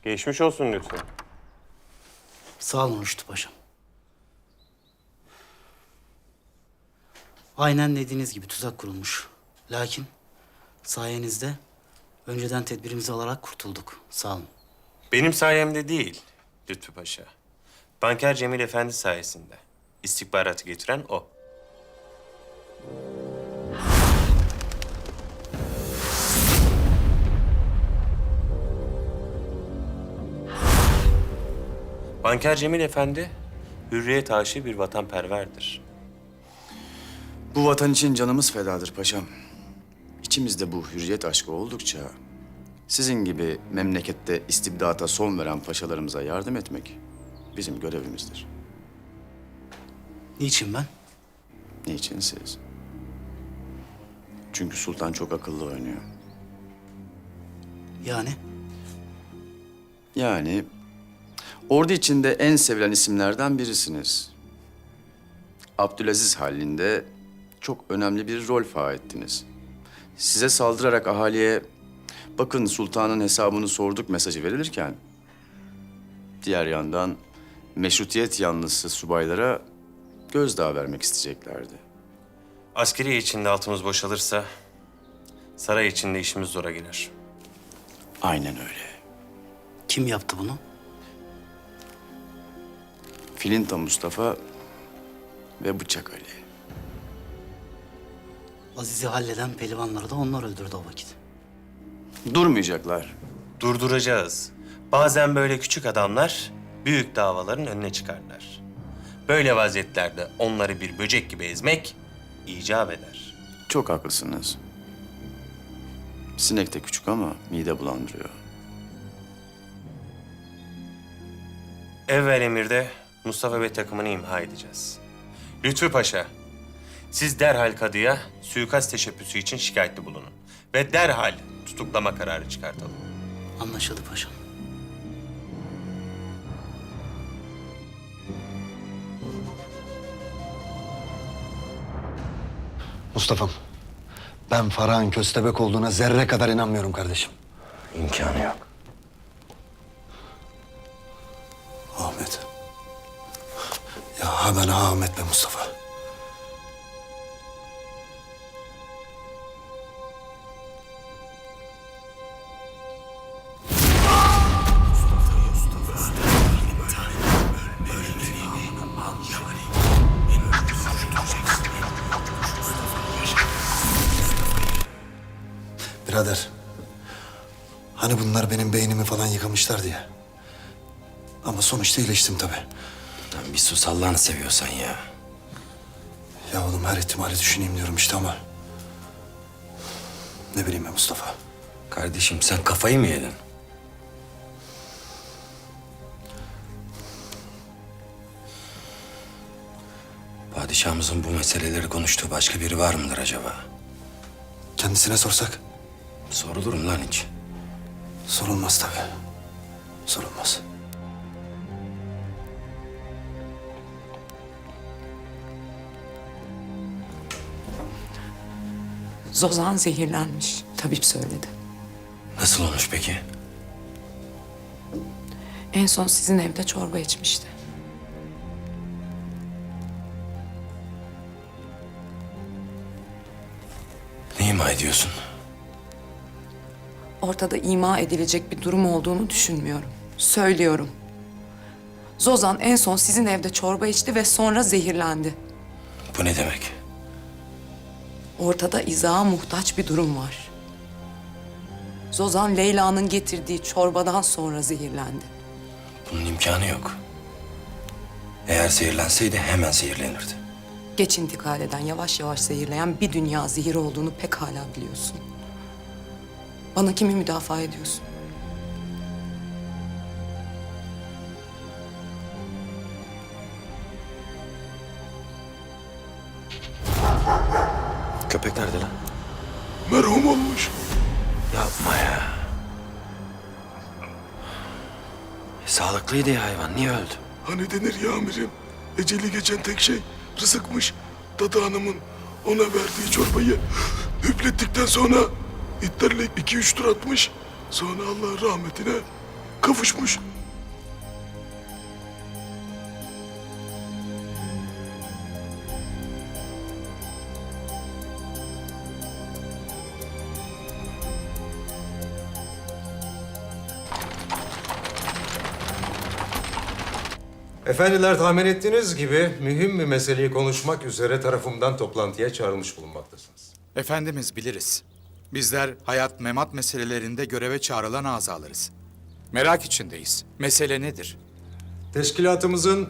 Geçmiş olsun lütfen. Sağ olun Rüştü Paşam. Aynen dediğiniz gibi tuzak kurulmuş. Lakin sayenizde önceden tedbirimizi alarak kurtulduk. Sağ olun. Benim sayemde değil Lütfü Paşa. Banker Cemil Efendi sayesinde. İstihbaratı getiren o. Banker Cemil Efendi, hürriyet aşığı bir vatanperverdir. Bu vatan için canımız fedadır paşam. İçimizde bu hürriyet aşkı oldukça sizin gibi memlekette istibdata son veren paşalarımıza yardım etmek bizim görevimizdir. Niçin ben? Niçin siz? Çünkü sultan çok akıllı oynuyor. Yani Yani ordu içinde en sevilen isimlerden birisiniz. Abdülaziz halinde çok önemli bir rol faal ettiniz. Size saldırarak ahaliye bakın sultanın hesabını sorduk mesajı verilirken diğer yandan meşrutiyet yanlısı subaylara gözdağı vermek isteyeceklerdi. Askeri içinde altımız boşalırsa, saray içinde işimiz zora girer. Aynen öyle. kim yaptı bunu? Filinta Mustafa ve Bıçak Ali. Aziz'i halleden pehlivanları da onlar öldürdü o vakit. Durmayacaklar. Durduracağız. Bazen böyle küçük adamlar büyük davaların önüne çıkarlar. Böyle vaziyetlerde onları bir böcek gibi ezmek icap eder. Çok haklısınız. Sinek de küçük ama mide bulandırıyor. Evvel emirde Mustafa Bey takımını imha edeceğiz. Lütfü Paşa, siz derhal kadıya suikast teşebbüsü için şikayetli bulunun. Ve derhal tutuklama kararı çıkartalım. Anlaşıldı paşam. Mustafa'm, ben Farah'ın köstebek olduğuna zerre kadar inanmıyorum kardeşim. İmkanı yok. Ahmet. Ya ben Ahmet be Mustafa. Birader, hani bunlar benim beynimi falan yıkamışlardı ya. Ama sonuçta iyileştim tabii. Lan bir sus Allah'ını seviyorsan ya. Ya oğlum her ihtimali düşüneyim diyorum işte ama... Ne bileyim ben Mustafa. Kardeşim sen kafayı mı yedin? Padişahımızın bu meseleleri konuştuğu başka biri var mıdır acaba? Kendisine sorsak? Sorulur mu lan hiç? Sorulmaz tabii. Sorulmaz. Zozan zehirlenmiş. Tabip söyledi. Nasıl olmuş peki? En son sizin evde çorba içmişti. Ne ima ediyorsun? Ortada ima edilecek bir durum olduğunu düşünmüyorum. Söylüyorum. Zozan en son sizin evde çorba içti ve sonra zehirlendi. Bu ne demek? Ortada izaha muhtaç bir durum var. Zozan Leyla'nın getirdiği çorbadan sonra zehirlendi. Bunun imkanı yok. Eğer zehirlenseydi hemen zehirlenirdi. Geç intikal eden, yavaş yavaş zehirleyen bir dünya zehir olduğunu pekala biliyorsun. Bana kimi müdafaa ediyorsun? Köpek nerede lan? Merhum olmuş. Yapma ya. Sağlıklıydı ya hayvan. Niye öldü? Hani denir ya amirim, eceli geçen tek şey rızıkmış. Dadı Hanım'ın ona verdiği çorbayı üflettikten sonra itlerle 2-3 tur atmış. Sonra Allah rahmetine kavuşmuş. Efendiler, tahmin ettiğiniz gibi mühim bir meseleyi konuşmak üzere tarafımdan toplantıya çağrılmış bulunmaktasınız. Efendimiz biliriz. Bizler hayat memat meselelerinde göreve çağrılan azalarız. Merak içindeyiz. Mesele nedir? Teşkilatımızın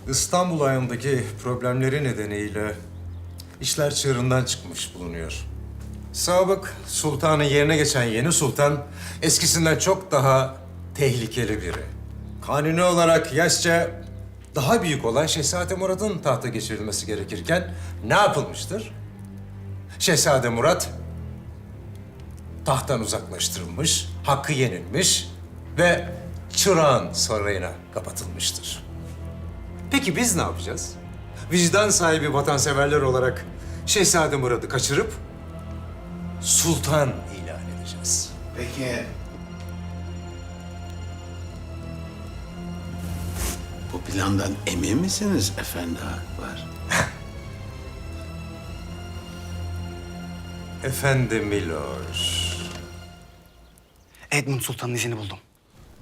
İstanbul ayındaki problemleri nedeniyle işler çığırından çıkmış bulunuyor. Sabık sultanın yerine geçen yeni sultan eskisinden çok daha tehlikeli biri. Kanuni olarak yaşça daha büyük olan Şehzade Murat'ın tahta geçirilmesi gerekirken ne yapılmıştır? Şehzade Murat tahttan uzaklaştırılmış, hakkı yenilmiş ve Çırağan sarayına kapatılmıştır. Peki biz ne yapacağız? Vicdan sahibi vatanseverler olarak Şehzade Murat'ı kaçırıp sultan ilan edeceğiz. Peki bu plandan emin misiniz Efendi Akbar? Efendi Miloş. Edmund Sultan'ın izini buldum.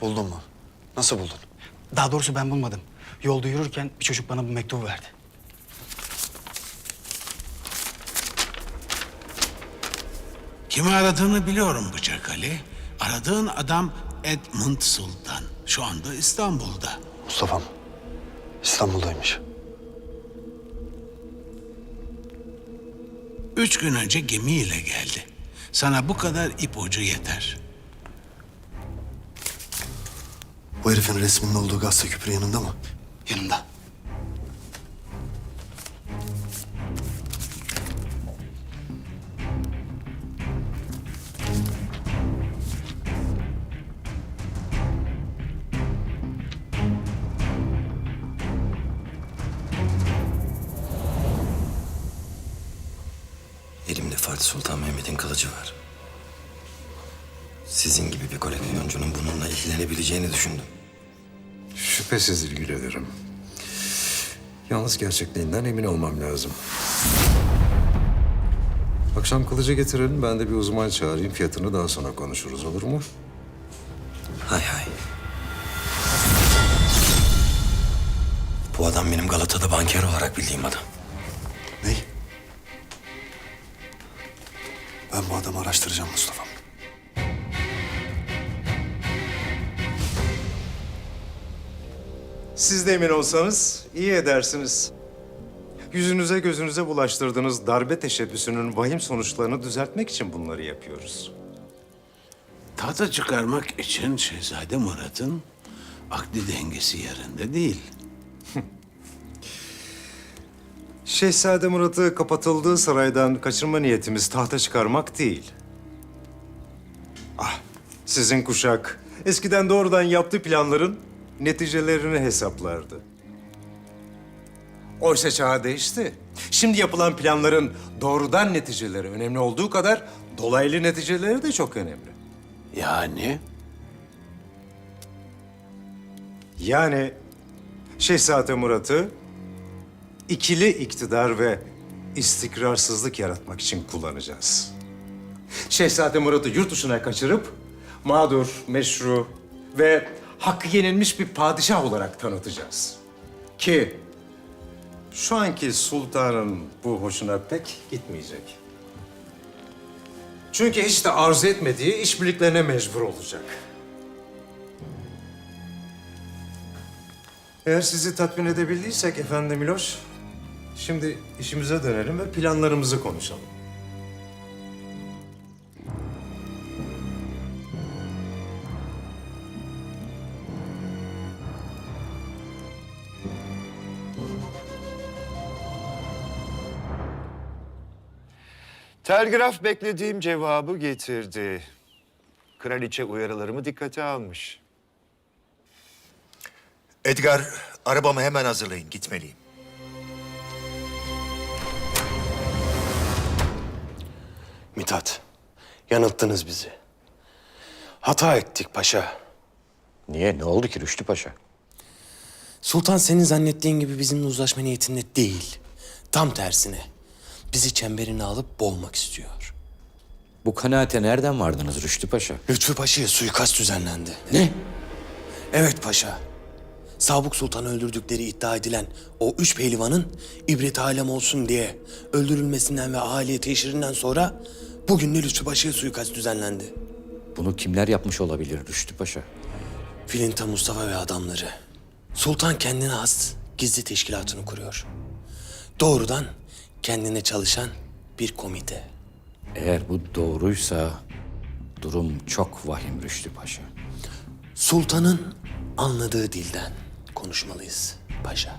Buldun mu? Nasıl buldun? Daha doğrusu ben bulmadım. Yolda yürürken bir çocuk bana bu mektubu verdi. Kimi aradığını biliyorum Bıçak Ali. Aradığın adam Edmund Sultan. Şu anda İstanbul'da. Mustafa'm İstanbul'daymış. 3 gün önce gemiyle geldi. Sana bu kadar ipucu yeter. Bu herifin resminin olduğu gazete küpürü yanında mı? Yanımda. Elimde Fatih Sultan Mehmet'in kılıcı var. Sizin gibi bir koleksiyoncunun bununla ilgilenebileceğini düşündüm. Şüphesiz ilgilenirim. Yalnız gerçekliğinden emin olmam lazım. Akşam kılıcı getirelim, ben de bir uzman çağırayım. Fiyatını daha sonra konuşuruz, olur mu? Hay hay. Bu adam benim Galata'da banker olarak bildiğim adam. Ney? Ben bu adamı araştıracağım Mustafa'm. Siz de emin olsanız iyi edersiniz. Yüzünüze gözünüze bulaştırdığınız darbe teşebbüsünün vahim sonuçlarını düzeltmek için bunları yapıyoruz. Tahta çıkarmak için Şehzade Murat'ın akli dengesi yerinde değil. Şehzade Murat'ı kapatıldığı saraydan kaçırma niyetimiz tahta çıkarmak değil. Ah, sizin kuşak eskiden doğrudan yaptığı planların neticelerini hesaplardı. Oysa çağ değişti. Şimdi yapılan planların doğrudan neticeleri önemli olduğu kadar dolaylı neticeleri de çok önemli. Yani Yani Şehzade Murat'ı ikili iktidar ve istikrarsızlık yaratmak için kullanacağız. Şehzade Murat'ı yurt dışına kaçırıp mağdur, meşru ve hakkı yenilmiş bir padişah olarak tanıtacağız. Ki şu anki sultanın bu hoşuna pek gitmeyecek. Çünkü hiç de arzu etmediği işbirliklerine mecbur olacak. Eğer sizi tatmin edebildiysek efendim Miloş, şimdi işimize dönelim ve planlarımızı konuşalım. Telgraf beklediğim cevabı getirdi. Kraliçe uyarılarımı dikkate almış. Edgar, arabamı hemen hazırlayın. Gitmeliyim. Mithat, yanılttınız bizi. Hata ettik paşa. Niye? Ne oldu ki Rüştü Paşa? Sultan senin zannettiğin gibi bizimle uzlaşma niyetinde değil. Tam tersine. Bizi çemberine alıp boğmak istiyor. Bu kanaate nereden vardınız Rüştü Paşa? Lütfü Paşa'ya suikast düzenlendi. Ne? Evet paşa. Sabık Sultan'ı öldürdükleri iddia edilen o 3 pehlivanın ibret alem olsun diye öldürülmesinden ve aileye teşhirinden sonra bugün de Lütfü Paşa'ya suikast düzenlendi. Bunu kimler yapmış olabilir Rüştü Paşa? Filinta Mustafa ve adamları. Sultan kendine has gizli teşkilatını kuruyor. Doğrudan kendine çalışan bir komite. Eğer bu doğruysa durum çok vahim Rüştü Paşa. Sultanın anladığı dilden konuşmalıyız paşa.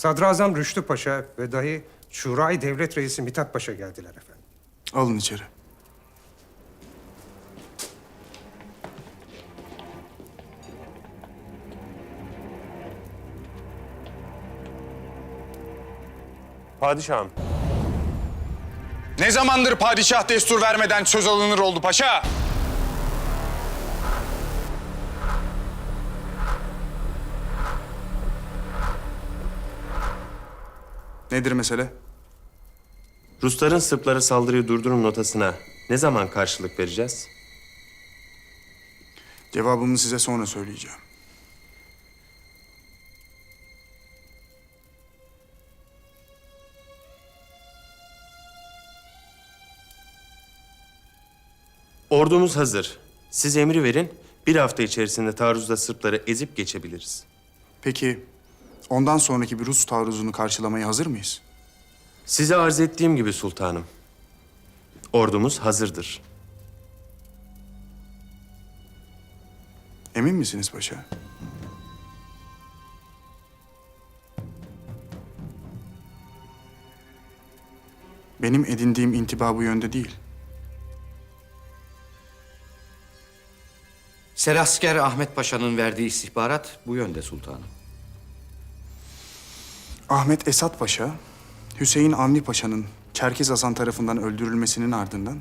Sadrazam Rüştü Paşa ve dahi Şurayı Devlet Reisi Mithat Paşa geldiler efendim. Alın içeri. Padişahım. Ne zamandır padişah destur vermeden söz alınır oldu paşa? Nedir mesele? Rusların Sırplara saldırıyı durdurun notasına ne zaman karşılık vereceğiz? Cevabımı size sonra söyleyeceğim. Ordumuz hazır. Siz emri verin. Bir hafta içerisinde taarruzda Sırpları ezip geçebiliriz. Peki ondan sonraki bir Rus taarruzunu karşılamaya hazır mıyız? Size arz ettiğim gibi sultanım. Ordumuz hazırdır. Emin misiniz paşa? Benim edindiğim intiba bu yönde değil. Serasker Ahmet Paşa'nın verdiği istihbarat bu yönde sultanım. Ahmet Esat Paşa, Hüseyin Avni Paşa'nın Çerkez Hasan tarafından öldürülmesinin ardından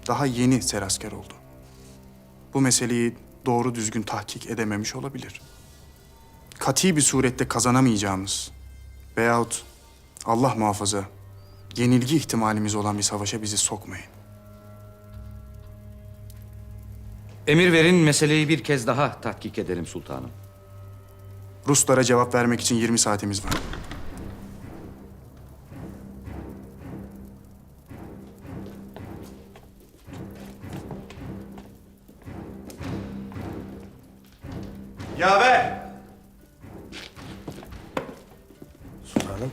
daha yeni serasker oldu. Bu meseleyi doğru düzgün tahkik edememiş olabilir. Kati bir surette kazanamayacağımız veyahut Allah muhafaza yenilgi ihtimalimiz olan bir savaşa bizi sokmayın. Emir verin meseleyi bir kez daha tahkik edelim sultanım. Ruslara cevap vermek için 20 saatimiz var. Yaver! Sultanım.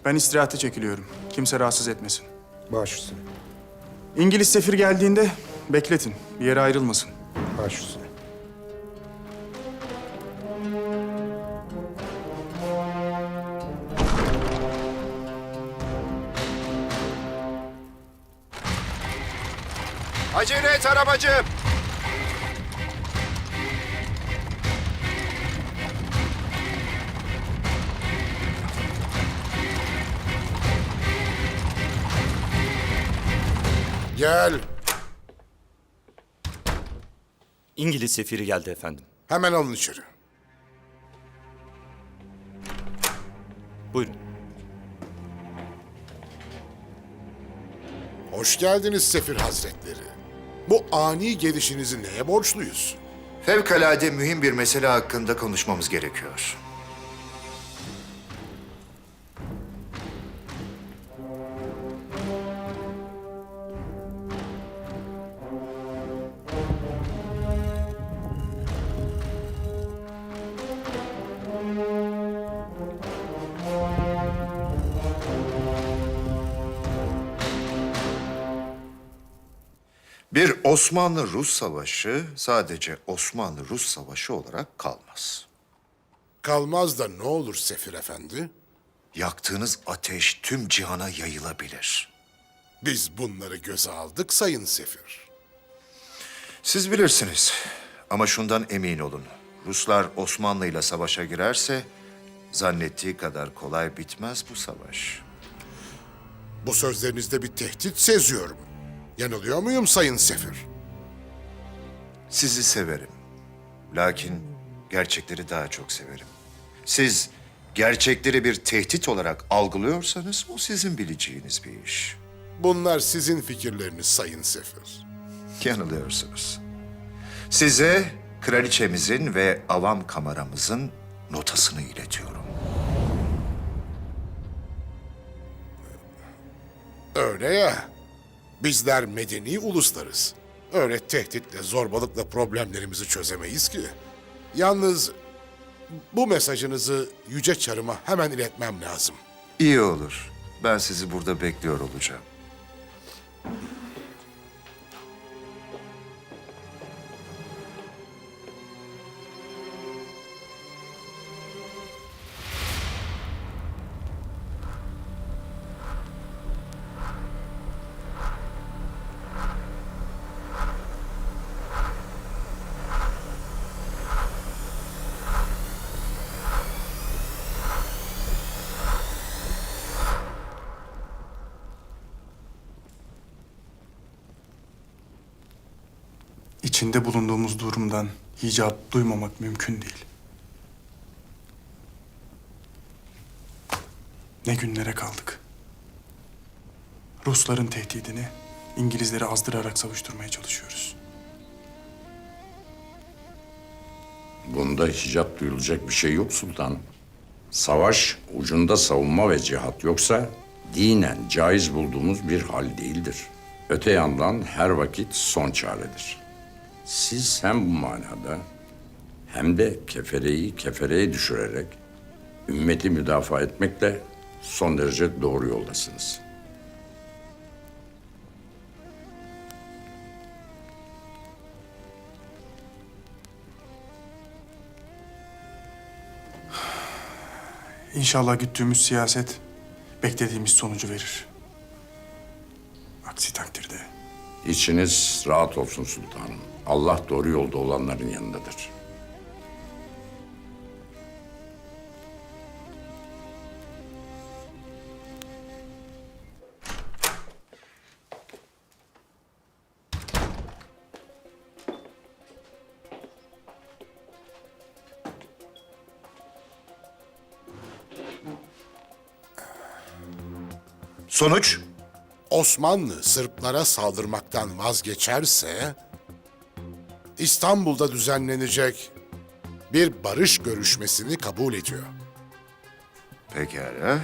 Ben istirahate çekiliyorum. Kimse rahatsız etmesin. Baş üstüne. İngiliz sefir geldiğinde bekletin. Bir yere ayrılmasın. Baş üstüne. Acele et arabacı! Gel. İngiliz sefiri geldi efendim. Hemen alın içeri. Buyurun. Hoş geldiniz Sefir Hazretleri. Bu ani gelişinizi neye borçluyuz? Fevkalade mühim bir mesele hakkında konuşmamız gerekiyor. Bir Osmanlı-Rus savaşı sadece Osmanlı-Rus savaşı olarak kalmaz. Kalmaz da ne olur Sefir Efendi? Yaktığınız ateş tüm cihana yayılabilir. Biz bunları göze aldık Sayın Sefir. Siz bilirsiniz ama şundan emin olun. Ruslar Osmanlı ile savaşa girerse zannettiği kadar kolay bitmez bu savaş. Bu sözlerinizde bir tehdit seziyorum. Yanılıyor muyum Sayın Sefir? Sizi severim. Lakin gerçekleri daha çok severim. Siz gerçekleri bir tehdit olarak algılıyorsanız o sizin bileceğiniz bir iş. Bunlar sizin fikirleriniz Sayın Sefir. Yanılıyorsunuz. Size kraliçemizin ve avam kameramızın notasını iletiyorum. Öyle ya. Bizler medeni uluslarız. Öyle tehditle, zorbalıkla problemlerimizi çözemeyiz ki. Yalnız bu mesajınızı Yüce Çarım'a hemen iletmem lazım. İyi olur. Ben sizi burada bekliyor olacağım. İçinde bulunduğumuz durumdan icat duymamak mümkün değil. Ne günlere kaldık. Rusların tehdidini İngilizleri azdırarak savuşturmaya çalışıyoruz. Bunda hicap duyulacak bir şey yok sultanım. Savaş ucunda savunma ve cihat yoksa dinen caiz bulduğumuz bir hal değildir. Öte yandan her vakit son çaredir. Siz hem bu manada hem de kefereyi kefereye düşürerek ümmeti müdafaa etmekle son derece doğru yoldasınız. İnşallah güttüğümüz siyaset beklediğimiz sonucu verir. Aksi takdirde İçiniz rahat olsun sultanım. Allah doğru yolda olanların yanındadır. Sonuç? Osmanlı Sırplara saldırmaktan vazgeçerse İstanbul'da düzenlenecek bir barış görüşmesini kabul ediyor. Pekala.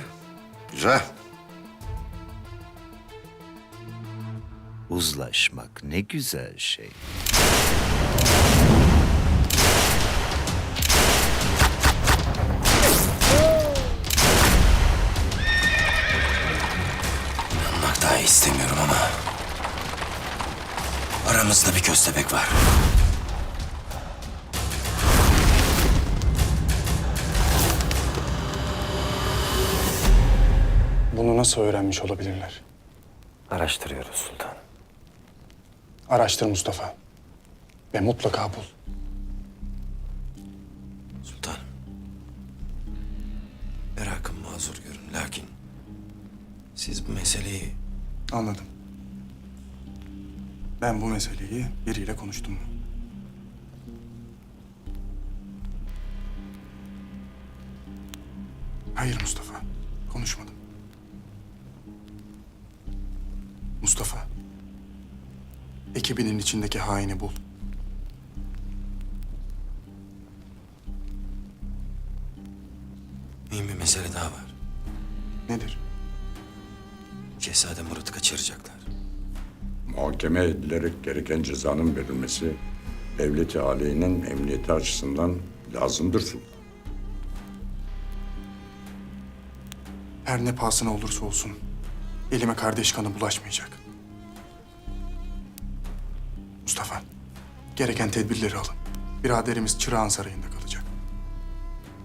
Güzel. Uzlaşmak ne güzel şey. İnanmak dahi istemiyorum ama aramızda bir köstebek var. bunu nasıl öğrenmiş olabilirler? Araştırıyoruz sultanım. Araştır Mustafa. Ve mutlaka bul. Sultanım. Merakım mazur görün. Lakin siz bu meseleyi... Anladım. Ben bu meseleyi biriyle konuştum. Hayır Mustafa, konuşmadım. Mustafa, ekibinin içindeki haini bul. Mühim bir mesele daha var. Nedir? Şehzade Murat'ı kaçıracaklar. Muhakeme edilerek gereken cezanın verilmesi devlet-i aleyhinin emniyeti açısından lazımdır sultanım. Her ne pahasına olursa olsun elime kardeş kanı bulaşmayacak. Mustafa, gereken tedbirleri alın. Biraderimiz Çırağan Sarayı'nda kalacak.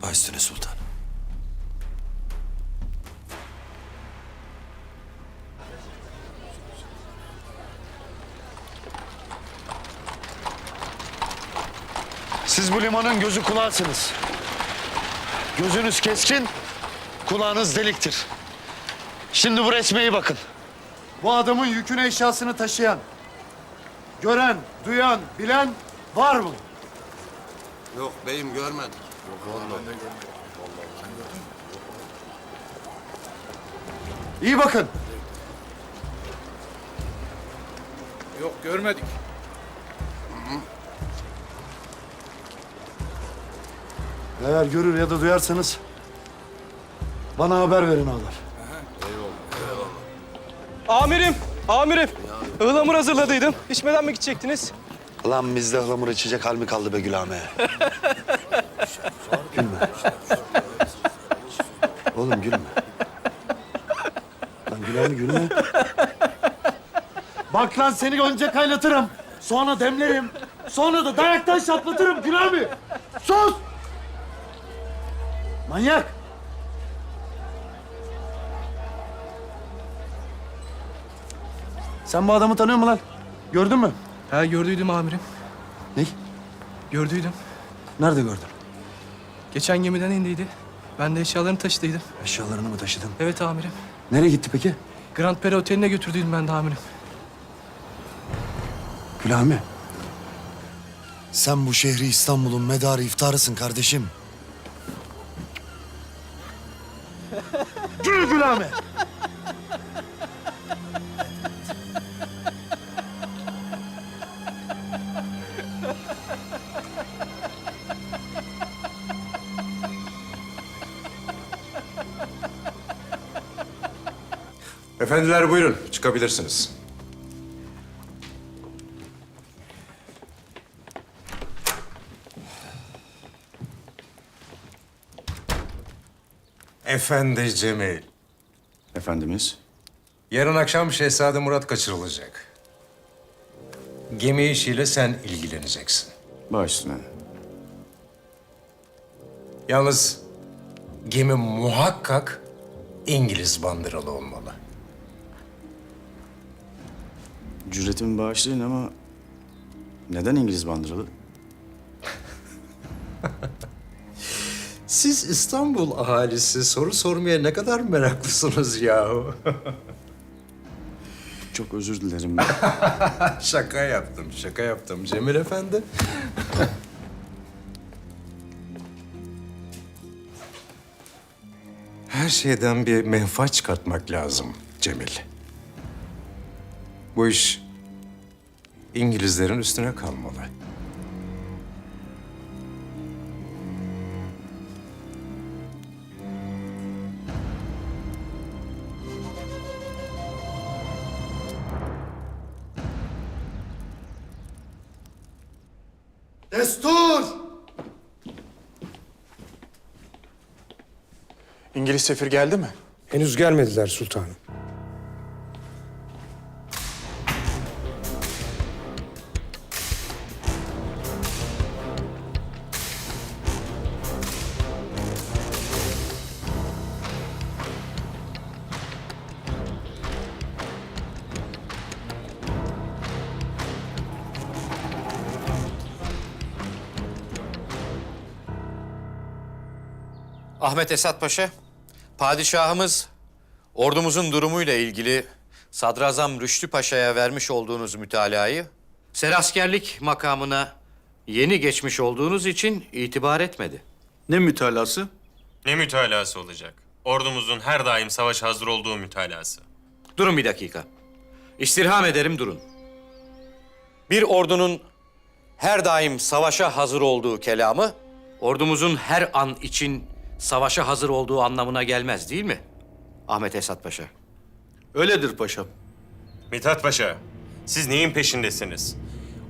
Baş üstüne sultanım. Siz bu limanın gözü kulağısınız. Gözünüz keskin, kulağınız deliktir. Şimdi bu resme iyi bakın. Bu adamın yükünü eşyasını taşıyan, gören, duyan, bilen var mı? Yok beyim görmedim. İyi bakın. Yok görmedik. Eğer görür ya da duyarsanız bana haber verin ağalar. Amirim. Ihlamur hazırladıydım. İçmeden mi gidecektiniz? Lan bizde ıhlamur içecek hal mi kaldı be Gülame? Gülme. Oğlum gülme. Lan Gülame gülme. Bak lan seni önce kaynatırım. Sonra demlerim. Sonra da dayaktan şaplatırım Gülame. Sus! Manyak! Sen bu adamı tanıyor musun lan? Gördün mü? Ha gördüydüm amirim. Ne? Gördüydüm. Nerede gördün? Geçen gemiden indiydi. Ben de eşyalarını taşıdıydım. Eşyalarını mı taşıdın? Evet amirim. Nereye gitti peki? Grand Pere Oteli'ne götürdüydüm ben de amirim. Gülame. Sen bu şehri İstanbul'un medarı iftarısın kardeşim. Gül Gülame. Efendiler buyurun, çıkabilirsiniz. Efendi Cemil, Efendimiz, yarın akşam Şehzade Murat kaçırılacak. Gemi işiyle sen ilgileneceksin. baş üstüne. Yalnız gemi muhakkak İngiliz bandıralı olmalı. Cüretimi bağışlayın ama neden İngiliz bandıralı? Siz İstanbul ahalisi soru sormaya ne kadar meraklısınız yahu. Çok özür dilerim. Şaka yaptım Cemil Efendi. Her şeyden bir menfaat çıkartmak lazım Cemil. Bu iş İngilizlerin üstüne kalmalı. Destur! İngiliz sefir geldi mi? Henüz gelmediler sultanım. Ahmet Esat Paşa, padişahımız ordumuzun durumuyla ilgili Sadrazam Rüştü Paşa'ya vermiş olduğunuz mütalayı seraskerlik makamına yeni geçmiş olduğunuz için itibar etmedi. Ne mütalası? Ne mütalası olacak? Ordumuzun her daim savaş hazır olduğu mütalası. Durun bir dakika. İstirham ederim durun. Bir ordunun her daim savaşa hazır olduğu kelamı, ordumuzun her an için savaşa hazır olduğu anlamına gelmez değil mi Ahmet Esat Paşa? Öyledir paşam. Mithat Paşa, siz neyin peşindesiniz?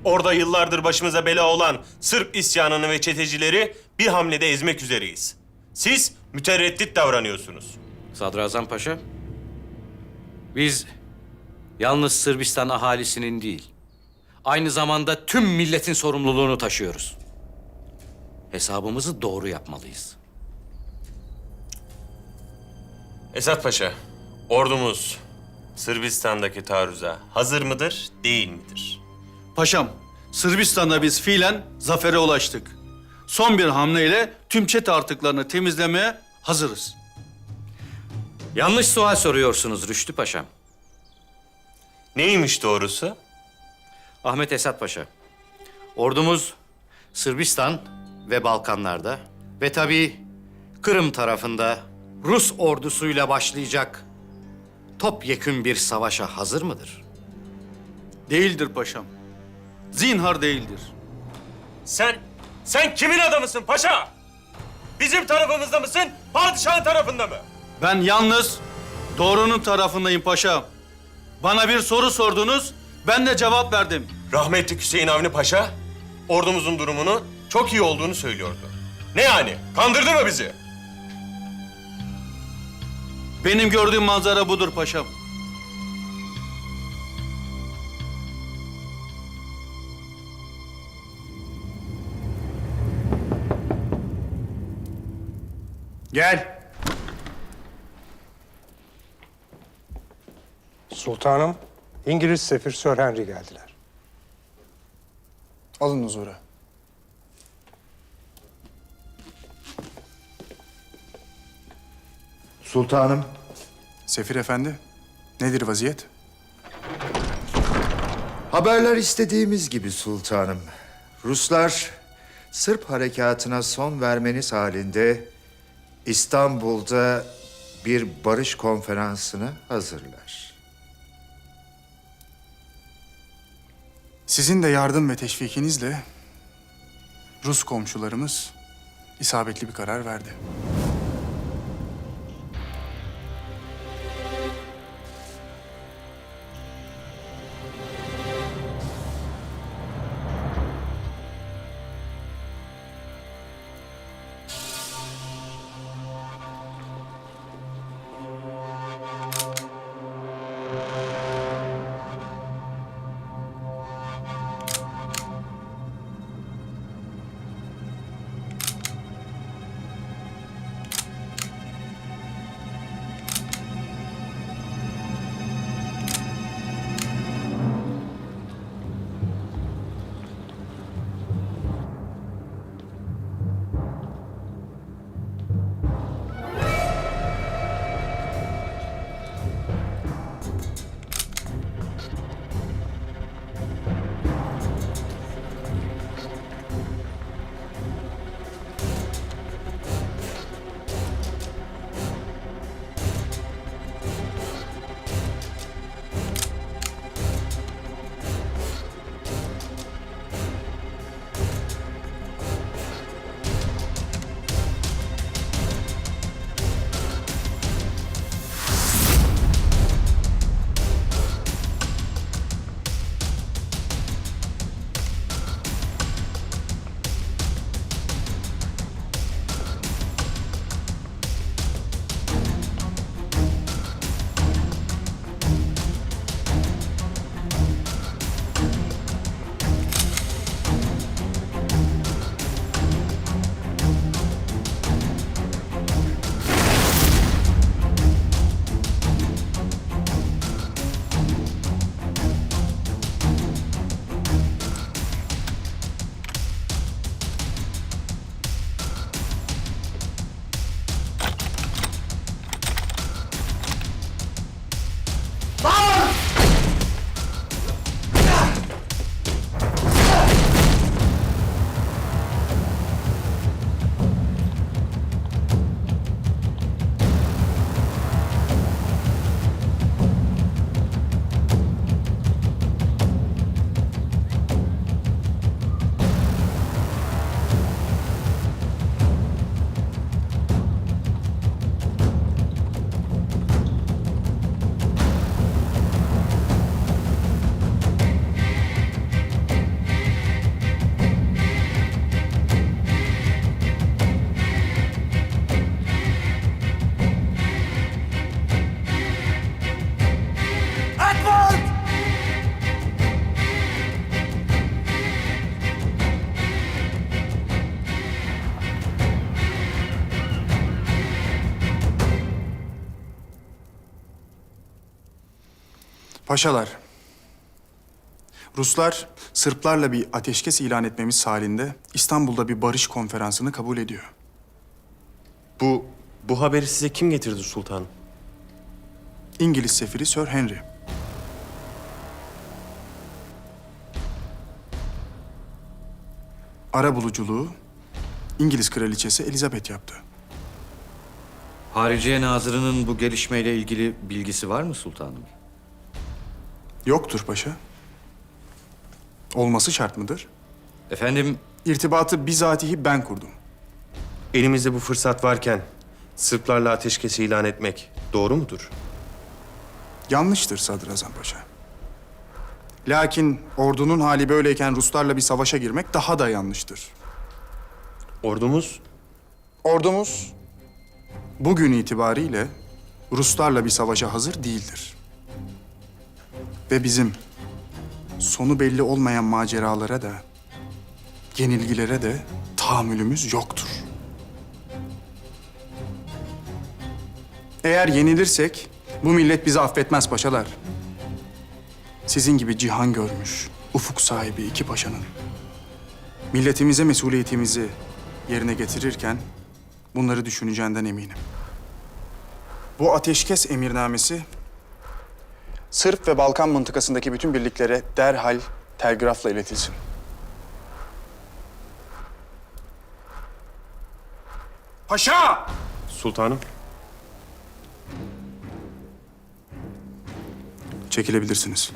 Orada yıllardır başımıza bela olan Sırp isyanını ve çetecileri bir hamlede ezmek üzereyiz. Siz mütereddit davranıyorsunuz. Sadrazam Paşa, biz yalnız Sırbistan ahalisinin değil, aynı zamanda tüm milletin sorumluluğunu taşıyoruz. Hesabımızı doğru yapmalıyız. Esat Paşa, ordumuz Sırbistan'daki taarruza hazır mıdır, değil midir? Paşam, Sırbistan'da biz fiilen zafere ulaştık. Son bir hamleyle tüm çete artıklarını temizlemeye hazırız. Yanlış sual soruyorsunuz Rüştü Paşam. Neymiş doğrusu? Ahmet Esat Paşa. Ordumuz Sırbistan ve Balkanlarda ve tabii Kırım tarafında Rus ordusuyla başlayacak topyekün bir savaşa hazır mıdır? Değildir paşam. Zinhar değildir. Sen kimin adamısın paşa? Bizim tarafımızda mısın, padişahın tarafında mı? Ben yalnız doğrunun tarafındayım paşam. Bana bir soru sordunuz, ben de cevap verdim. Rahmetli Hüseyin Avni Paşa, ordumuzun durumunu çok iyi olduğunu söylüyordu. Ne yani? Kandırdı mı bizi? Benim gördüğüm manzara budur paşam. Gel. Sultanım, İngiliz sefir Sir Henry geldiler. Alın huzura. Sultanım. Sefir efendi, nedir vaziyet? Haberler istediğimiz gibi sultanım. Ruslar Sırp harekatına son vermeniz halinde İstanbul'da bir barış konferansını hazırlar. Sizin de yardım ve teşvikinizle Rus komşularımız isabetli bir karar verdi. Paşalar, Ruslar Sırplarla bir ateşkes ilan etmemiz halinde İstanbul'da bir barış konferansını kabul ediyor. Bu haberi size kim getirdi sultanım? İngiliz sefiri Sir Henry. Arabuluculuğu İngiliz kraliçesi Elizabeth yaptı. Hariciye Nazırı'nın bu gelişmeyle ilgili bilgisi var mı sultanım? Yoktur paşa. Olması şart mıdır? Efendim, İrtibatı bizatihi ben kurdum. Elimizde bu fırsat varken Sırplarla ateşkes ilan etmek doğru mudur? Yanlıştır Sadrazam Paşa. Lakin ordunun hali böyleyken Ruslarla bir savaşa girmek daha da yanlıştır. Ordumuz? Ordumuz bugün itibariyle Ruslarla bir savaşa hazır değildir. Ve bizim sonu belli olmayan maceralara da, yenilgilere de tahammülümüz yoktur. Eğer yenilirsek bu millet bizi affetmez paşalar. Sizin gibi cihan görmüş, ufuk sahibi iki paşanın milletimize mesuliyetimizi yerine getirirken bunları düşüneceğinden eminim. Bu ateşkes emirnamesi Sırp ve Balkan mıntıkasındaki bütün birliklere derhal telgrafla iletilsin. Paşa! Sultanım. Çekilebilirsiniz.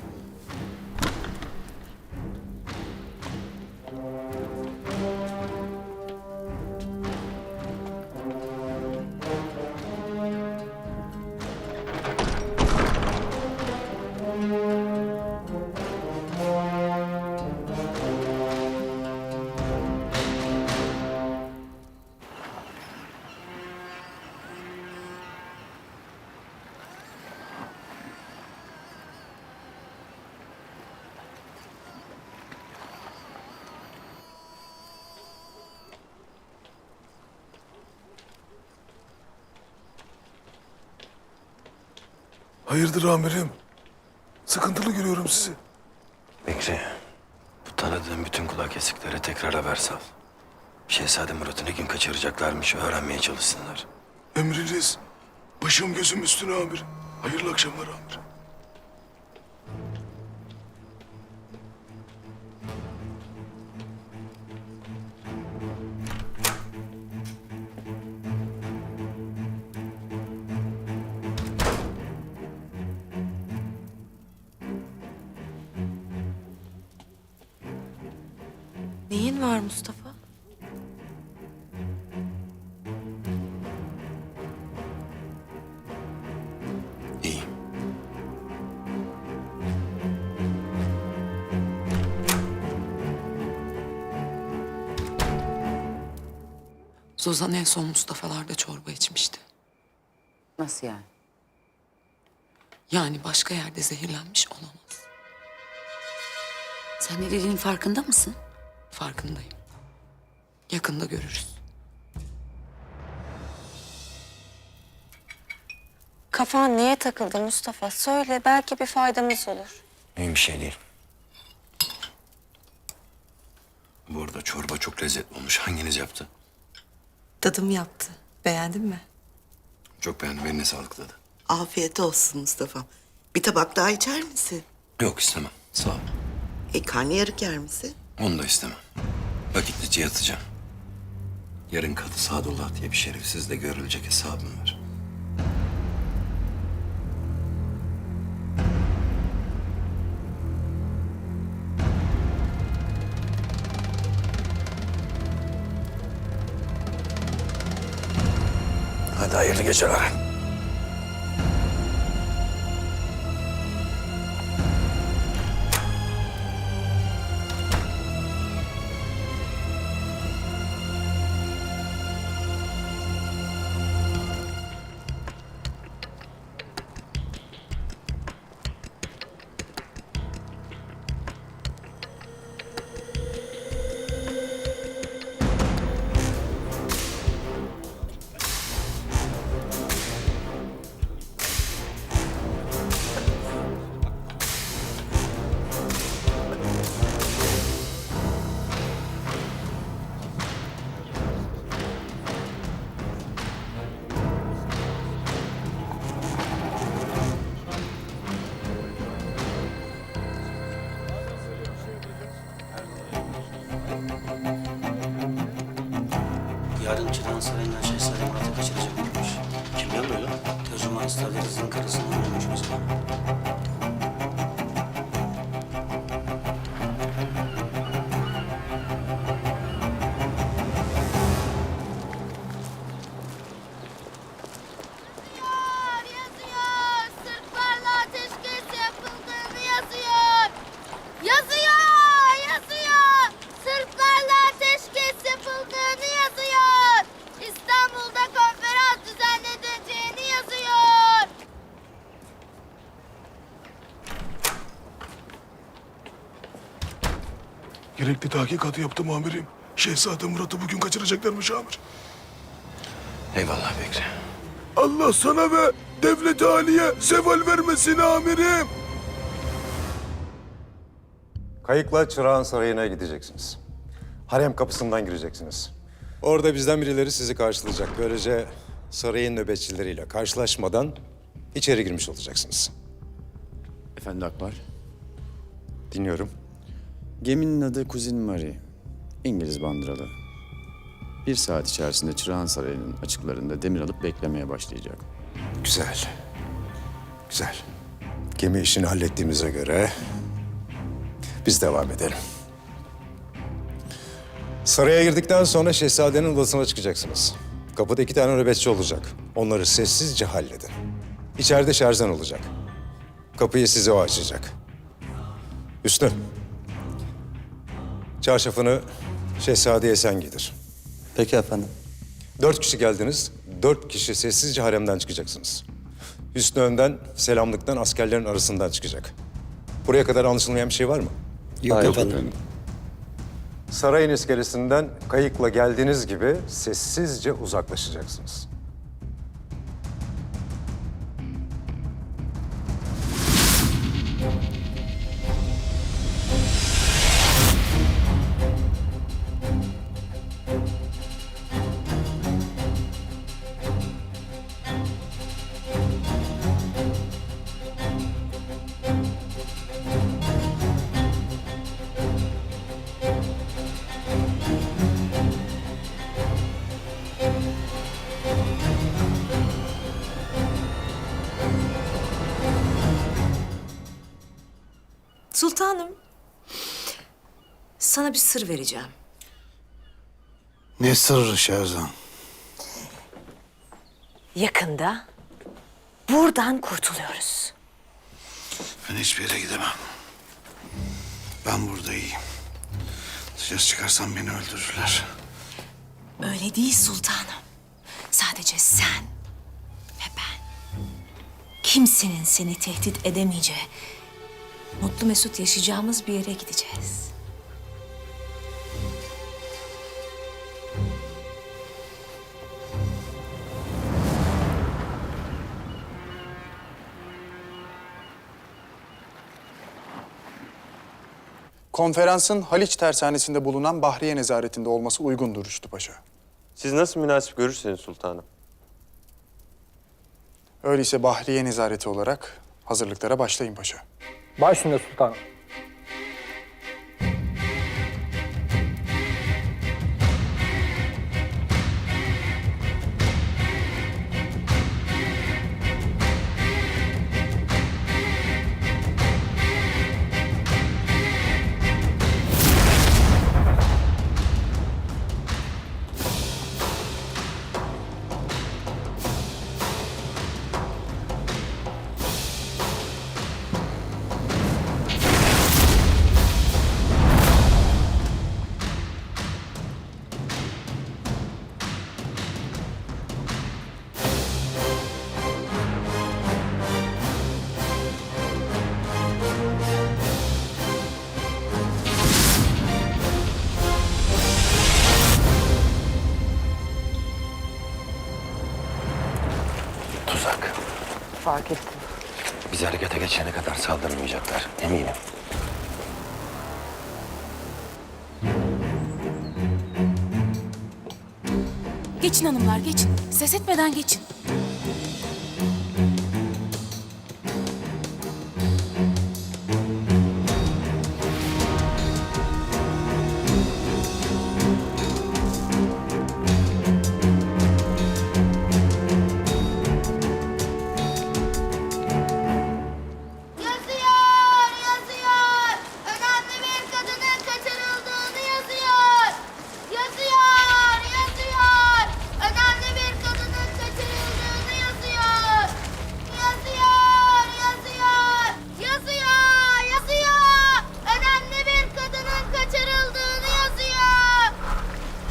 Hayırdır amirim? Sıkıntılı görüyorum sizi. Bekri, bu tanıdığım bütün kulak kesiklere tekrar haber sal. Şehzade Murat'ı ne gün kaçıracaklarmış öğrenmeye çalışsınlar. Emriniz. Başım gözüm üstüne amirim. Hayırlı akşamlar amirim. Neyin var Mustafa? İyi. Zozan en son Mustafa'larda çorba içmişti. Nasıl yani? Yani başka yerde zehirlenmiş olamaz. Sen ne dediğinin farkında mısın? Farkındayım. Yakında görürüz. Kafan niye takıldı Mustafa? Söyle, belki bir faydamız olur. Mühim bir şey değil. Bu arada çorba çok lezzetli olmuş. Hanginiz yaptı? Dadım yaptı. Beğendin mi? Çok beğendim. Eline sağlık tadı. Afiyet olsun Mustafa. Bir tabak daha içer misin? Yok istemem. Sağ ol. Karnıyarık yer misin? Onu da istemem. Vakitlice yatacağım. Yarın Kadı Sadullah diye bir şerefsizle görülecek hesabım var. Hadi hayırlı geceler. Çırağan Sarayı'ndan Şehzade Murat'ı kaçıracaklarmış. Kimden böyle? Tercüman İstavrit'in karısından olmuş mesela. Sırplarla ateşkes yapıldığını yazıyor. Yazıyor. Sırplarla ateşkes yapıldığını yazıyor. İstanbul'da konferans düzenleneceğini yazıyor. Gerekli tahkikatı yaptım amirim. Şehzade Murat'ı bugün kaçıracaklarmış amir. Eyvallah Bekri. Allah sana ve devlet-i aliye zeval vermesin amirim. Kayıkla Çırağan Sarayı'na gideceksiniz. Harem kapısından gireceksiniz. Orada bizden birileri sizi karşılayacak. Böylece sarayın nöbetçileriyle karşılaşmadan içeri girmiş olacaksınız. Efendi Akbar, Dinliyorum. geminin adı Kuzin Marie. İngiliz bandıralı. 1 saat içerisinde Çırağan Sarayı'nın açıklarında demir alıp beklemeye başlayacak. Güzel. Güzel. Gemi işini hallettiğimize göre biz devam edelim. Saraya girdikten sonra şehzadenin odasına çıkacaksınız. Kapıda 2 tane nöbetçi olacak. Onları sessizce halledin. İçeride Şerzan olacak. Kapıyı size o açacak. Hüsnü. Çarşafını şehzadeye sen giydir. Peki efendim. 4 kişi geldiniz. 4 kişi sessizce haremden çıkacaksınız. Hüsnü önden, selamlıktan askerlerin arasından çıkacak. Buraya kadar anlaşılmayan bir şey var mı? Yok efendim. Sarayın iskelesinden kayıkla geldiğiniz gibi sessizce uzaklaşacaksınız. Sultanım, sana bir sır vereceğim. Ne sırrı Şehzan? Yakında buradan kurtuluyoruz. Ben hiçbir yere gidemem. Ben burada iyiyim. Dışarı çıkarsam beni öldürürler. Öyle değil sultanım. Sadece sen ve ben. Kimsenin seni tehdit edemeyeceği, mutlu mesut yaşayacağımız bir yere gideceğiz. Konferansın Haliç tersanesinde bulunan Bahriye nezaretinde olması uygundur Rüştü Paşa. Siz nasıl münasip görürseniz sultanım. Öyleyse Bahriye nezareti olarak hazırlıklara başlayın paşa. Baş üstüne sultanım. Tuzak. Fark ettim. Biz harekete geçene kadar saldırmayacaklar, eminim. Geçin hanımlar geçin. Ses etmeden geçin.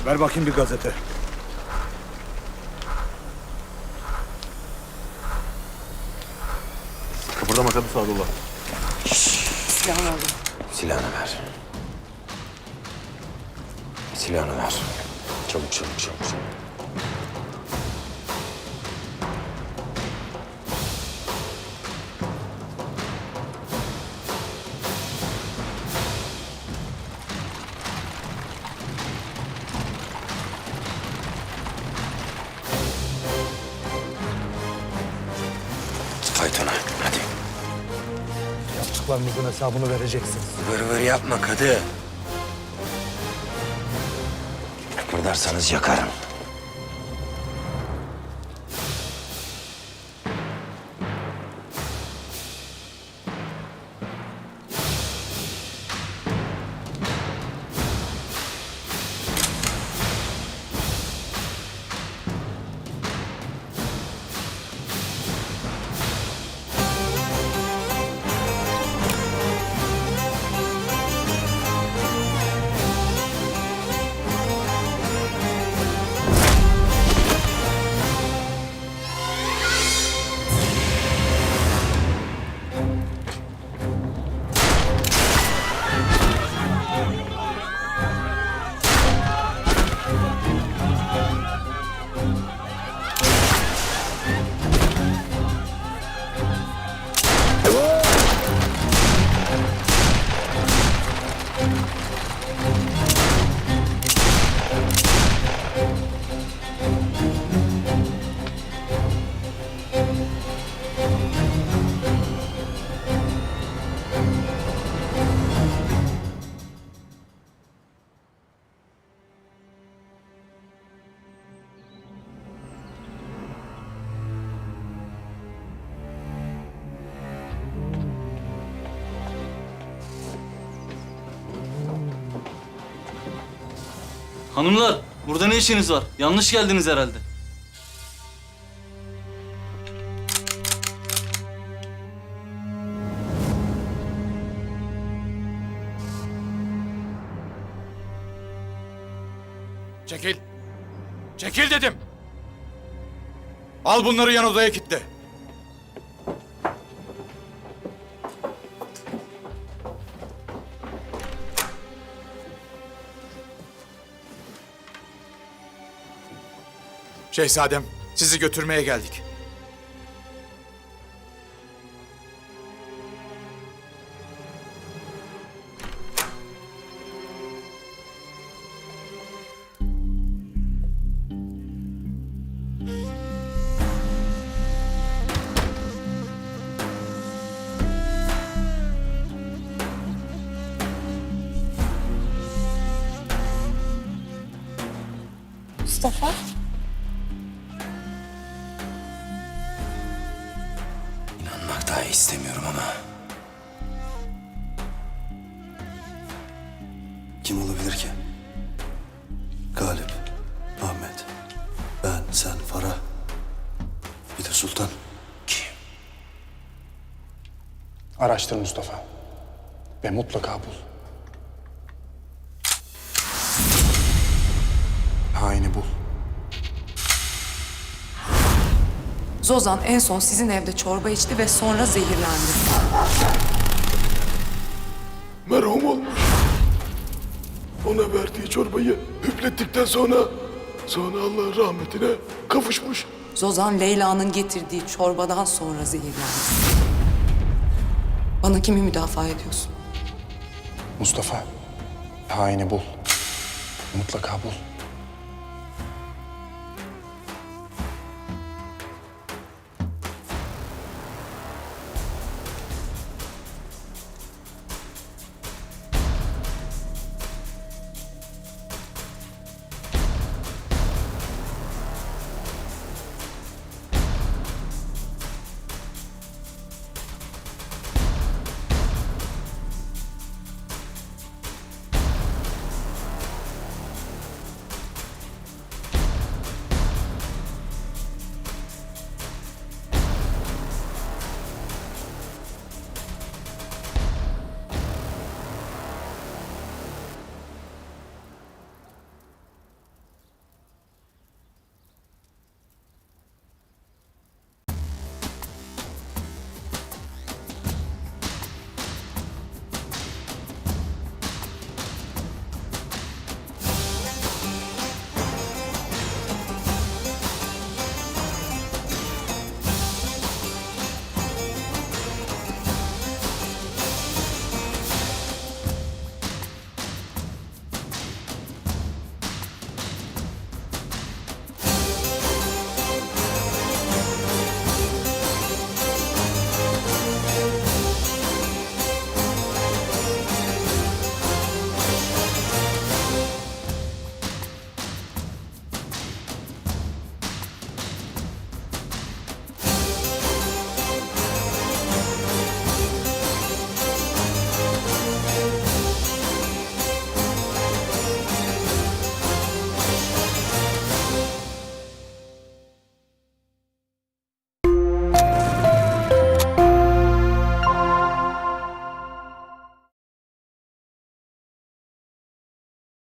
Ver bakayım bir gazete. Kıpırdama kadın Sadullah. Silahını alın. Silahını ver. Silahını ver. Çabuk çabuk çabuk. çabuk. Faytona hadi. Yaptıklarınızın hesabını vereceksiniz. Vır vır yapma kadı. Kıpırdarsanız yakarım. Hanımlar, burada ne işiniz var? Yanlış geldiniz herhalde. Çekil. Çekil dedim. Al bunları yan odaya kilitle. Şehzadem, sizi götürmeye geldik. Mustafa. İnanmak dahi istemiyorum ama... Kim olabilir ki? Galip, Ahmet, ben, sen, Farah. Bir de Sultan. Araştır Mustafa. Ve mutlaka bul. Haini bul. Zozan en son sizin evde çorba içti ve sonra zehirlendi. Merhum olmuş. Ona verdiği çorbayı üflettikten sonra Allah'ın rahmetine kavuşmuş. Zozan Leyla'nın getirdiği çorbadan sonra zehirlendi. Bana kimi müdafaa ediyorsun? Mustafa, haini bul. Mutlaka bul.